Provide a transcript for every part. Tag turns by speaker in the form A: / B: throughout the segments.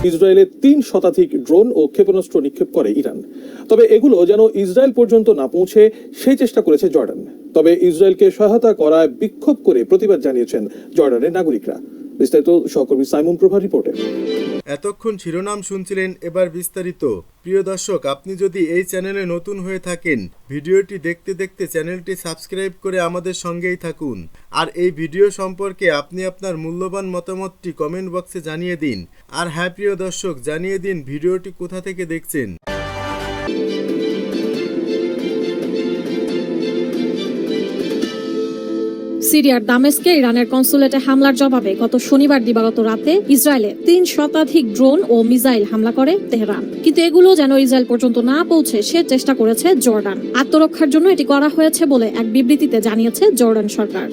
A: ইসরায়েলে ৩ শতাধিক ড্রোন ও ক্ষেপণাস্ত্র নিক্ষেপ করে ইরান। তবে এগুলো যেন ইসরায়েল পর্যন্ত না পৌঁছে সেই চেষ্টা করেছে জর্ডান। তবে ইসরায়েলকে সহায়তা করায় বিক্ষোভ করে প্রতিবাদ জানিয়েছেন জর্ডানের নাগরিকরা। বিস্তারিত সহকর্মী সাইমন প্রভা রিপোর্টে।
B: এতক্ষণ শিরোনাম শুনছিলেন, এবার বিস্তারিত। প্রিয় দর্শক, আপনি যদি এই চ্যানেলে নতুন হয়ে থাকেন, ভিডিওটি দেখতে দেখতে চ্যানেলটি সাবস্ক্রাইব করে আমাদের সঙ্গেই থাকুন। আর এই ভিডিও সম্পর্কে আপনি আপনার মূল্যবান মতামতটি কমেন্ট বক্সে জানিয়ে দিন। আর হ্যাঁ প্রিয় দর্শক, জানিয়ে দিন ভিডিওটি কোথা থেকে দেখছেন।
C: সিরিয়ার দামেস্কে ইরানের কনসুলেটে হামলার জবাবে গত শনিবার দিবাগত রাতে ইসরায়েলে ৩ শতাধিক ড্রোন ও মিসাইল হামলা করে তেহরান। কিন্তু এগুলো যেন ইসরায়েল পর্যন্ত না পৌঁছে সে চেষ্টা করেছে জর্ডান। আত্মরক্ষার জন্য এটি করা হয়েছে বলে এক বিবৃতিতে জানিয়েছে জর্ডান সরকার।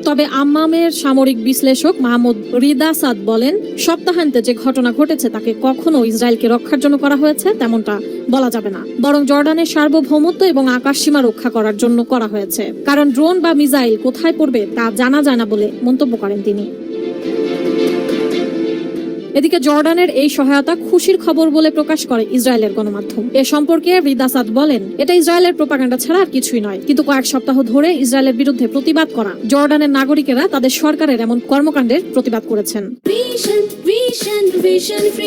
C: তবে আম্মামের সামরিক বিশ্লেষক মাহমুদ রিদা সাদ বলেন, সপ্তাহান্তে যে ঘটনা ঘটেছে তাকে কখনো ইসরায়েলকে রক্ষার জন্য করা হয়েছে তেমনটা বলা যাবে না, বরং জর্ডানের সার্বভৌমত্ব এবং আকাশসীমা রক্ষা করার জন্য করা হয়েছে। কারণ ড্রোন বা মিসাইল কোথায় পড়বে তা জানা যায় না বলে মন্তব্য করেন তিনি। এদিকে জর্ডানের এই সহায়তা খুশির খবর বলে প্রকাশ করে ইসরায়েলের গণমাধ্যম। এ সম্পর্কে রিদা সাদ বলেন, এটা ইসরায়েলের প্রোপাগান্ডা ছাড়া আর কিছুই নয়। কিন্তু কয়েক সপ্তাহ ধরে ইসরায়েলের বিরুদ্ধে প্রতিবাদ করা জর্ডানের নাগরিকেরা তাদের সরকারের এমন কর্মকাণ্ডের প্রতিবাদ করেছেন।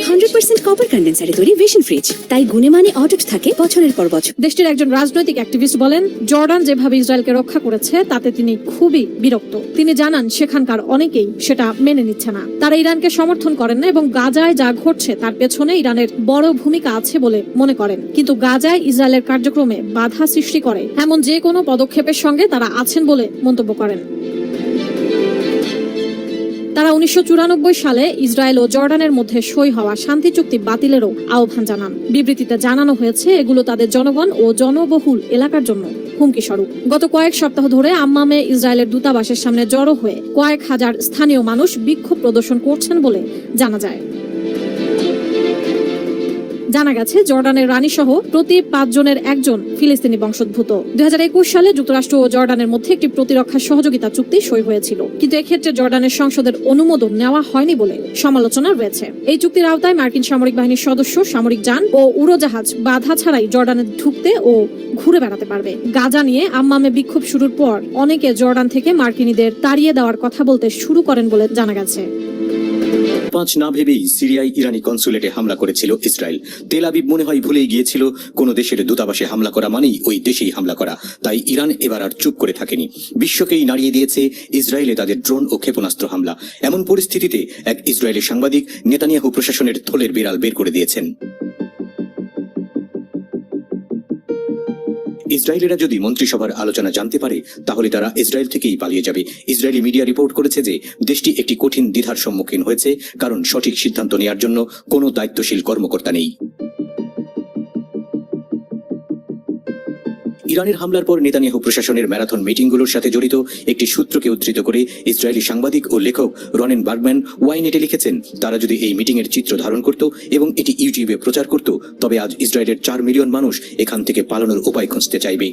D: 100% কপার কন্ডেন্সারে তৈরি ভিশন ফ্রিজ, তাই গুণে মানে অটুট থাকে বছরের পর বছর।
C: দেশটির একজন রাজনৈতিক অ্যাক্টিভিস্ট বলেন, জর্ডান যেভাবে ইসরায়েলকে রক্ষা করেছে তাতে তিনি খুবই বিরক্ত। তিনি জানান সেখানকার অনেকেই সেটা মেনে নিচ্ছে না। তারা ইরানকে সমর্থন করেন না এবং গাজায় যা ঘটছে তার পেছনে ইরানের বড় ভূমিকা আছে বলে মনে করেন। কিন্তু গাজায় ইসরায়েলের কার্যক্রমে বাধা সৃষ্টি করে এমন যে কোনো পদক্ষেপের সঙ্গে তারা আছেন বলে মন্তব্য করেন। তারা 1994 সালে ইসরায়েল ও জর্ডানের মধ্যে সই হওয়া শান্তি চুক্তি বাতিলেরও আহ্বান জানান। বিবৃতিতে জানানো হয়েছে এগুলো তাদের জনগণ ও জনবহুল এলাকার জন্য হুমকি স্বরূপ। গত কয়েক সপ্তাহ ধরে আম্মামে ইসরায়েলের দূতাবাসের সামনে জড়ো হয়ে কয়েক হাজার স্থানীয় মানুষ বিক্ষোভ প্রদর্শন করছেন বলে জানা যায়। জানা গেছে জর্ডানের রানী সহ প্রতি 5 জনের একজন ফিলিস্তিনি বংশোদ্ভূত। 2021 সালে যুক্তরাষ্ট্র ও জর্ডানের মধ্যে একটি প্রতিরক্ষা সহযোগিতা চুক্তি সই হয়েছিল, কিন্তু এক্ষেত্রে জর্ডানের সংসদের অনুমোদন নেওয়া হয়নি বলে সমালোচনা রয়েছে। এই চুক্তির আওতায় মার্কিন সামরিক বাহিনীর সদস্য সামরিক যান ও উড়োজাহাজ বাধা ছাড়াই জর্ডানে ঢুকতে ও ঘুরে বেড়াতে পারবে। গাজা নিয়ে আম্মামে বিক্ষোভ শুরুর পর অনেকে জর্ডান থেকে মার্কিনীদের তাড়িয়ে দেওয়ার কথা বলতে শুরু করেন বলে জানা গেছে।
E: 5 না ভেবেই সিরিয়ায় ইরানি কনসুলেটে হামলা করেছিল ইসরায়েল। তেল আবিব মনে হয় ভুলেই গিয়েছিল কোনো দেশের দূতাবাসে হামলা করা মানেই ওই দেশেই হামলা করা। তাই ইরান এবার আর চুপ করে থাকেনি, বিশ্বকেই নাড়িয়ে দিয়েছে ইসরায়েলে তাদের ড্রোন ও ক্ষেপণাস্ত্র হামলা। এমন পরিস্থিতিতে এক ইসরায়েলি সাংবাদিক নেতানিয়াহু প্রশাসনের থলের বিড়াল বের করে দিয়েছেন। ইসরায়েলিরা যদি মন্ত্রিসভার আলোচনা জানতে পারে তাহলে তারা ইসরায়েল থেকেই পালিয়ে যাবে। ইসরায়েলি মিডিয়া রিপোর্ট করেছে যে দেশটি একটি কঠিন দ্বিধার সম্মুখীন হয়েছে, কারণ সঠিক সিদ্ধান্ত নেওয়ার জন্য কোনো দায়িত্বশীল কর্মকর্তা নেই। ইরানের হামলার পর নেতানিয়াহু প্রশাসনের ম্যারাথন মিটিংগুলোর সাথে জড়িত একটি সূত্রকে উদ্ধৃত করে ইসরায়েলি সাংবাদিক ও লেখক রনেন বার্গম্যান ওয়াইনেটে লিখেছেন, তারা যদি এই মিটিংয়ের চিত্র ধারণ করত এবং এটি ইউটিউবে প্রচার করত, তবে আজ ইসরায়েলের 4 মিলিয়ন মানুষ এখান থেকে পালানোর উপায় খুঁজতে চাইবে।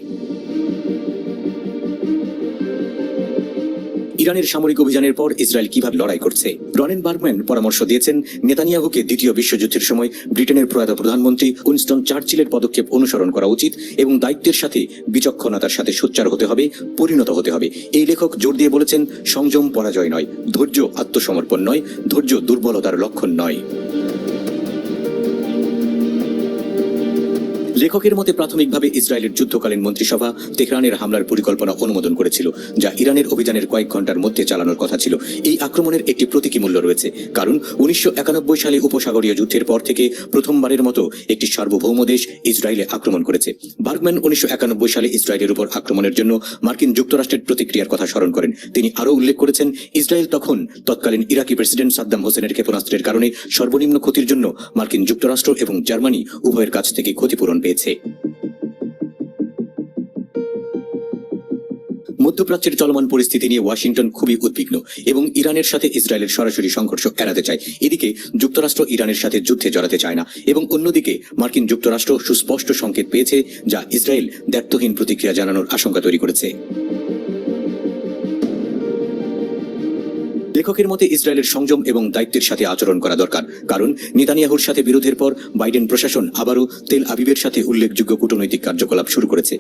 E: ইরানের সামরিক অভিযানের পর ইসরায়েল কিভাবে লড়াই করছে, রনেন বার্গম্যান পরামর্শ দিয়েছেন নেতানিয়াহুকে দ্বিতীয় বিশ্বযুদ্ধের সময় ব্রিটেনের প্রয়াত প্রধানমন্ত্রী উইনস্টন চার্চিলের পদক্ষেপ অনুসরণ করা উচিত এবং দায়িত্বের সাথে বিচক্ষণতার সাথে সোচ্চার হতে হবে, পরিণত হতে হবে। এই লেখক জোর দিয়ে বলেছেন, সংযম পরাজয় নয়, ধৈর্য আত্মসমর্পণ নয়, ধৈর্য দুর্বলতার লক্ষণ নয়। লেখকের মতে প্রাথমিকভাবে ইসরায়েলের যুদ্ধকালীন মন্ত্রিসভা তেহরানের হামলার পরিকল্পনা অনুমোদন করেছিল, যা ইরানের অভিযানের কয়েক ঘন্টার মধ্যে চালানোর কথা ছিল। এই আক্রমণের একটি প্রতীকী মূল্য রয়েছে, কারণ 1991 সালে উপসাগরীয় যুদ্ধের পর থেকে প্রথমবারের মতো একটি সার্বভৌম দেশ ইসরায়েলে আক্রমণ করেছে। বার্গম্যান 1991 সালে ইসরায়েলের উপর আক্রমণের জন্য মার্কিন যুক্তরাষ্ট্রের প্রতিক্রিয়ার কথা স্মরণ করেন। তিনি আরও উল্লেখ করেছেন, ইসরায়েল তখন তৎকালীন ইরাকি প্রেসিডেন্ট সাদ্দাম হোসেনের ক্ষেপণাস্ত্রের কারণে সর্বনিম্ন ক্ষতির জন্য মার্কিন যুক্তরাষ্ট্র এবং জার্মানি উভয়ের কাছ থেকে ক্ষতিপূরণ পেয়েছে। মধ্যপ্রাচ্যের চলমান পরিস্থিতি নিয়ে ওয়াশিংটন খুবই উদ্বিগ্ন এবং ইরানের সাথে ইসরায়েলের সরাসরি সংঘর্ষ এড়াতে চায়। এদিকে যুক্তরাষ্ট্র ইরানের সাথে যুদ্ধে জড়াতে চায় না এবং অন্যদিকে মার্কিন যুক্তরাষ্ট্র সুস্পষ্ট সংকেত পেয়েছে, যা ইসরায়েল দ্ব্যর্থহীন প্রতিক্রিয়া জানানোর আশঙ্কা তৈরি করেছে। লেখকের মতে ইসরায়েলের সংযম এবং দায়িত্বের সাথে আচরণ করা দরকার, কারণ নেতানিয়াহুর সাথে বিরোধের পর বাইডেন প্রশাসন আবারও তেল আবিবের সাথে উল্লেখযোগ্য কূটনৈতিক কার্যকলাপ শুরু করেছে।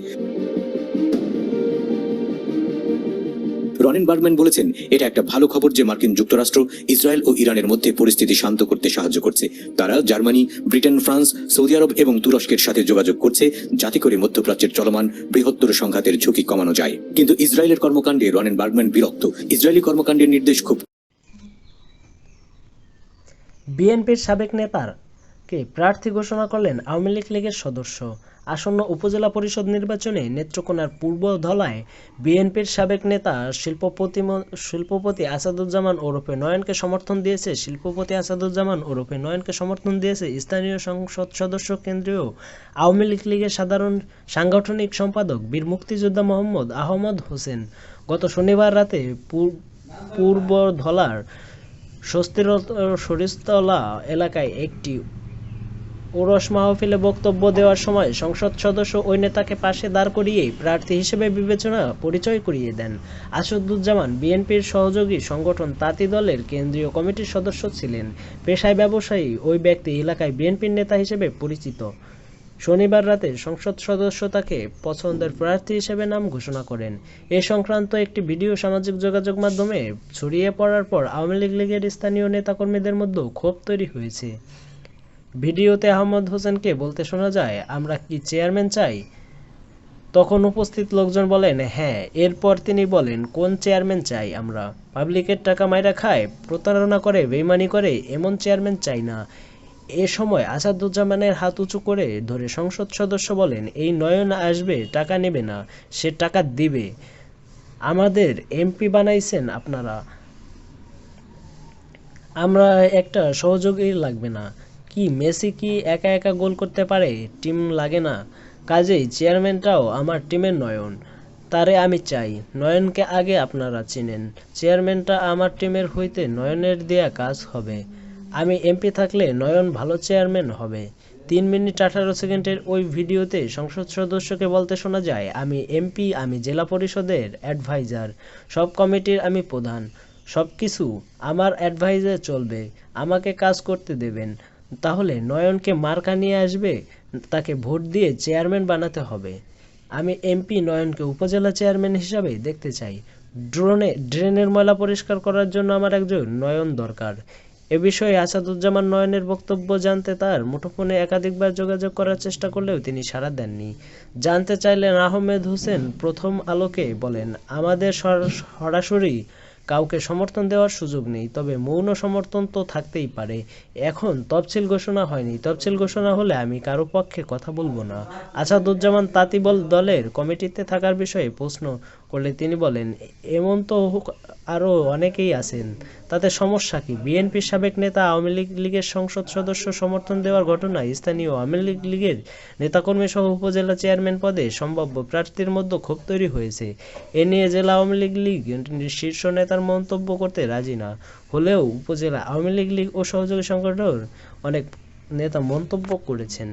E: রনেন বার্গম্যান বলেছেন, এটা একটা ভালো খবর যে মার্কিন যুক্তরাষ্ট্র ইসরায়েল ও ইরানের মধ্যে পরিস্থিতি শান্ত করতে সাহায্য করছে। তারা জার্মানি, ব্রিটেন, ফ্রান্স, সৌদি আরব এবং তুরস্কের সাথে যোগাযোগ করছে, যাতে করে মধ্যপ্রাচ্যের চলমান বৃহত্তর সংঘাতের ঝুঁকি কমানো যায়। কিন্তু ইসরায়েলের কর্মকাণ্ডে রনেন বার্গম্যান বিরক্ত। ইসরায়েলি কর্মকাণ্ডের নির্দেশ খুব
F: বিএনপির সাবেক নেতাকে প্রার্থী ঘোষণা করলেন আওয়ামী লীগের সদস্য। আসন্ন উপজেলা পরিষদ নির্বাচনে নেত্রকোনার পূর্ব ধলায় বিএনপির সাবেক নেতা শিল্পপতি আসাদুজ্জামান ওরফে নয়নকে সমর্থন দিয়েছে স্থানীয় সংসদ সদস্য, কেন্দ্রীয় আওয়ামী লীগের সাধারণ সাংগঠনিক সম্পাদক বীর মুক্তিযোদ্ধা মোহাম্মদ আহমদ হোসেন। গত শনিবার রাতে পূর্ব ধলার সরিষতলা এলাকায় একটি ওরস মাহফিলে বক্তব্য দেওয়ার সময় সংসদ সদস্য ওই নেতাকে পাশে দাঁড় করিয়ে প্রার্থী হিসেবে পরিচয় করিয়ে দেন। আসাদুজ্জামান বিএনপির সহযোগী সংগঠন তাঁতি দলের কেন্দ্রীয় কমিটির সদস্য ছিলেন। পেশায় ব্যবসায়ী ওই ব্যক্তি এলাকায় বিএনপির নেতা হিসেবে পরিচিত। শনিবার রাতে সংসদ সদস্য তাকে পছন্দের প্রার্থী হিসেবে নাম ঘোষণা করেন। এ সংক্রান্ত একটি ভিডিও সামাজিক যোগাযোগ মাধ্যমে ছড়িয়ে পড়ার পর আওয়ামী লীগের স্থানীয় নেতাকর্মীদের মধ্যে ক্ষোভ তৈরি হয়েছে। ভিডিওতে আহমদ হোসেনকে বলতে শোনা যায়, আমরা কি চেয়ারম্যান চাই? তখন উপস্থিত লোকজন বলেন হ্যাঁ। এরপর তিনি বলেন, কোন চেয়ারম্যান চাই? আমরা পাবলিকের টাকা মাইরা খায়, প্রতারণা করে, বেইমানি করে এমন চেয়ারম্যান চাই না। এ সময় আসাদুজ্জামানের হাত উঁচু করে ধরে সংসদ সদস্য বলেন, এই নয়ন আসবে, টাকা নেবে না, সে টাকা দিবে। আমাদের এমপি বানাইছেন আপনারা, আমরা একটা সহযোগী লাগবে না। কি মেসি কি একা একা গোল করতে পারে? টিম লাগে না? কাজেই চেয়ারম্যানটাও আমার টিমের নয়ন, তারে আমি চাই। নয়নকে আগে আপনারা চিনেন, চেয়ারম্যানটা আমার টিমের হইতে নয়নের দেয়া কাজ হবে। আমি এমপি থাকলে নয়ন ভালো চেয়ারম্যান হবে। 3 মিনিট 18 সেকেন্ডের ওই ভিডিওতে সংসদ সদস্যকে বলতে শোনা যায়, আমি এমপি, আমি জেলা পরিষদের অ্যাডভাইজার, সব কমিটির আমি প্রধান, সব কিছু আমার অ্যাডভাইজে চলবে, আমাকে কাজ করতে দেবেন। তাহলে নয়নকে মার্কা নিয়ে আসবে, তাকে ভোট দিয়ে চেয়ারম্যান বানাতে হবে। আমি এমপি নয়নকে উপজেলা চেয়ারম্যান হিসাবে দেখতে চাই। ড্রেনের ময়লা পরিষ্কার করার জন্য আমার একজন নয়ন দরকার। এ বিষয়ে আসাদুজ্জামান নয়নের বক্তব্য জানতে তার মুঠোফোনে একাধিকবার যোগাযোগ করার চেষ্টা করলেও তিনি সাড়া দেননি। জানতে চাইলেন আহমেদ হোসেন প্রথম আলোকে বলেন, আমাদের সরাসরি কাউকে সমর্থন দেওয়ার সুযোগ নেই, তবে মৌন সমর্থন তো থাকতেই পারে। এখন তফসিল ঘোষণা হয়নি, তফসিল ঘোষণা হলে আমি কারো পক্ষে কথা বলবো না। আসাদুজ্জামান তাঁতি দলের কমিটিতে থাকার বিষয়ে প্রশ্ন করলে তিনি বলেন, এমন তো আরও অনেকেই আছেন, তাতে সমস্যা কি? বিএনপির সাবেক নেতা আওয়ামী লীগের সংসদ সদস্য সমর্থন দেওয়ার ঘটনায় স্থানীয় আওয়ামী লীগের নেতাকর্মী সহ উপজেলা চেয়ারম্যান পদে সম্ভাব্য প্রার্থীর মধ্যে ক্ষোভ তৈরি হয়েছে। এ নিয়ে জেলা আওয়ামী লীগ শীর্ষ নেতার মন্তব্য করতে রাজি না হলেও উপজেলা আওয়ামী লীগ ও সহযোগী সংগঠনের অনেক নেতা মন্তব্য করেছেন।